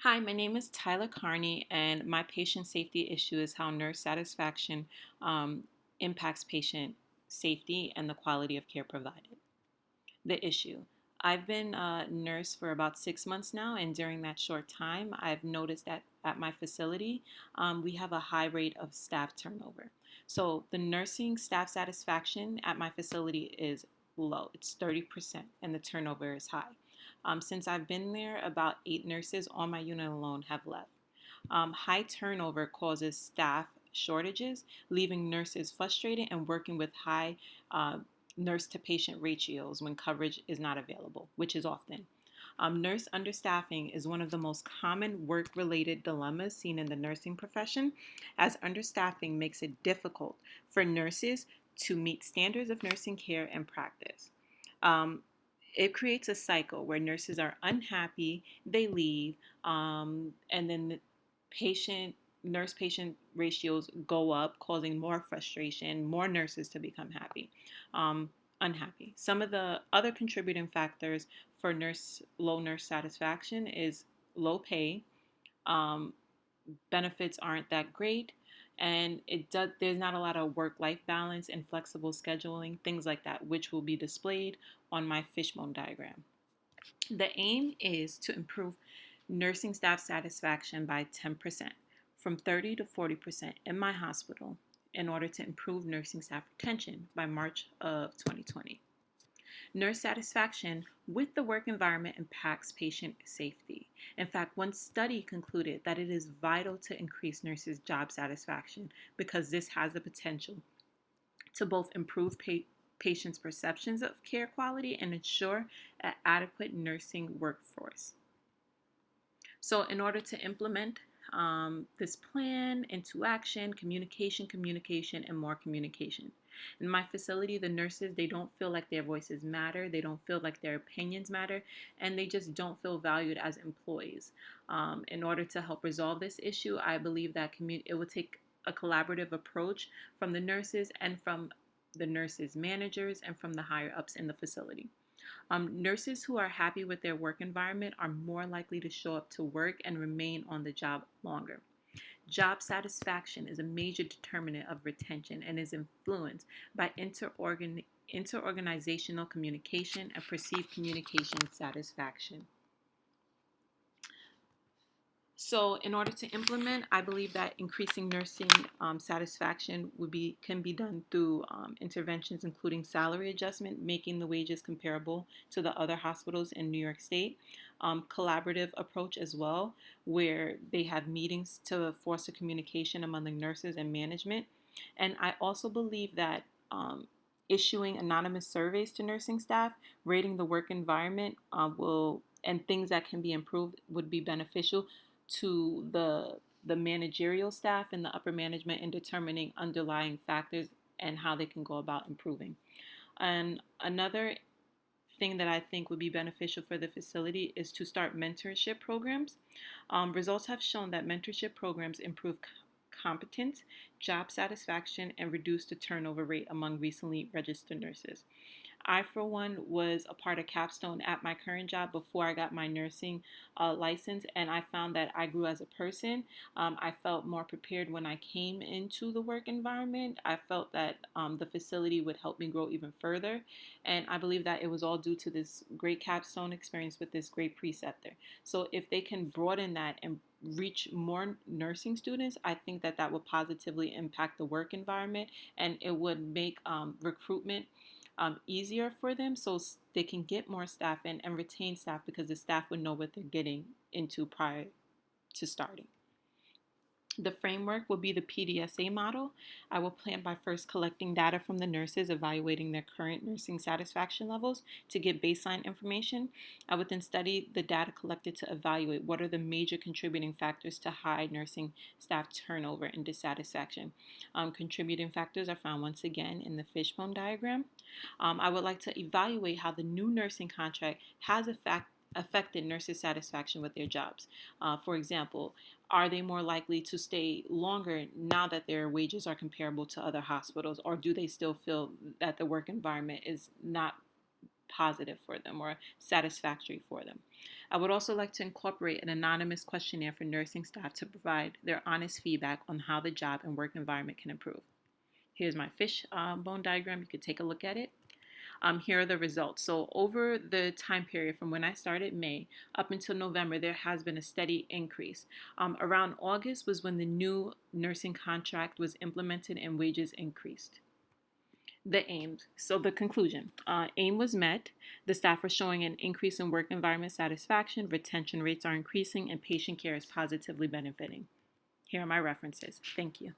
Hi, my name is Tyler Carney, and my patient safety issue is how nurse satisfaction um, impacts patient safety and the quality of care provided. The issue: I've been a nurse for about 6 months now, and during that short time, I've noticed that at my facility, we have a high rate of staff turnover. So, the nursing staff satisfaction at my facility is low, it's 30%, and the turnover is high. Since I've been there, about 8 nurses on my unit alone have left. High turnover causes staff shortages, leaving nurses frustrated and working with high uh, nurse to patient ratios when coverage is not available, which is often. Nurse understaffing is one of the most common work related dilemmas seen in the nursing profession, as understaffing makes it difficult for nurses to meet standards of nursing care and practice. Um, it creates a cycle where nurses are unhappy, they leave, and then the nurse patient ratios go up, causing more frustration, more nurses to become um, unhappy. Some of the other contributing factors for low nurse satisfaction is low pay. Um, Benefits aren't that great, and there's not a lot of work-life balance and flexible scheduling, things like that, which will be displayed on my fishbone diagram. The aim is to improve nursing staff satisfaction by 10%, from 30 to 40% in my hospital, in order to improve nursing staff retention by March of 2020. Nurse satisfaction with the work environment impacts patient safety. In fact, one study concluded that it is vital to increase nurses' job satisfaction because this has the potential to both improve patients' perceptions of care quality and ensure an adequate nursing workforce. So, in order to implement this plan into action, communication, and more communication. In my facility, the nurses, they don't feel like their voices matter, they don't feel like their opinions matter, and they just don't feel valued as employees. In order to help resolve this issue, I believe that it will take a collaborative approach from the nurses and from the nurses' managers and from the higher ups in the facility. Nurses who are happy with their work environment are more likely to show up to work and remain on the job longer. Job satisfaction is a major determinant of retention and is influenced by interorganizational communication and perceived communication satisfaction. So, in order to implement, I believe that increasing nursing satisfaction can be done through interventions including salary adjustment, making the wages comparable to the other hospitals in New York State, collaborative approach as well, where they have meetings to foster communication among the nurses and management. And I also believe that issuing anonymous surveys to nursing staff, rating the work environment will and things that can be improved would be beneficial to the managerial staff and the upper management in determining underlying factors and how they can go about improving. And another thing that I think would be beneficial for the facility is to start mentorship programs. Results have shown that mentorship programs improve competence, job satisfaction, and reduce the turnover rate among recently registered nurses. I, for one, was a part of Capstone at my current job before I got my nursing license, and I found that I grew as a person. I felt more prepared when I came into the work environment. I felt that the facility would help me grow even further, and I believe that it was all due to this great Capstone experience with this great preceptor. So, if they can broaden that and reach more nursing students, I think that that would positively impact the work environment, and it would make recruitment easier for them so they can get more staff in and retain staff because the staff would know what they're getting into prior to starting. The framework will be the PDSA model. I will plan by first collecting data from the nurses, evaluating their current nursing satisfaction levels to get baseline information. I would then study the data collected to evaluate what are the major contributing factors to high nursing staff turnover and dissatisfaction. Contributing factors are found once again in the fishbone diagram. I would like to evaluate how the new nursing contract has affected nurses' satisfaction with their jobs. For example, are they more likely to stay longer now that their wages are comparable to other hospitals, or do they still feel that the work environment is not positive for them or satisfactory for them. I would also like to incorporate an anonymous questionnaire for nursing staff to provide their honest feedback on how the job and work environment can improve. Here's my fish bone diagram. You could take a look at it. Here are the results. So over the time period from when I started May up until November, there has been a steady increase. Around August was when the new nursing contract was implemented and wages increased. The aims. So the conclusion. Aim was met. The staff are showing an increase in work environment satisfaction, retention rates are increasing, and patient care is positively benefiting. Here are my references. Thank you.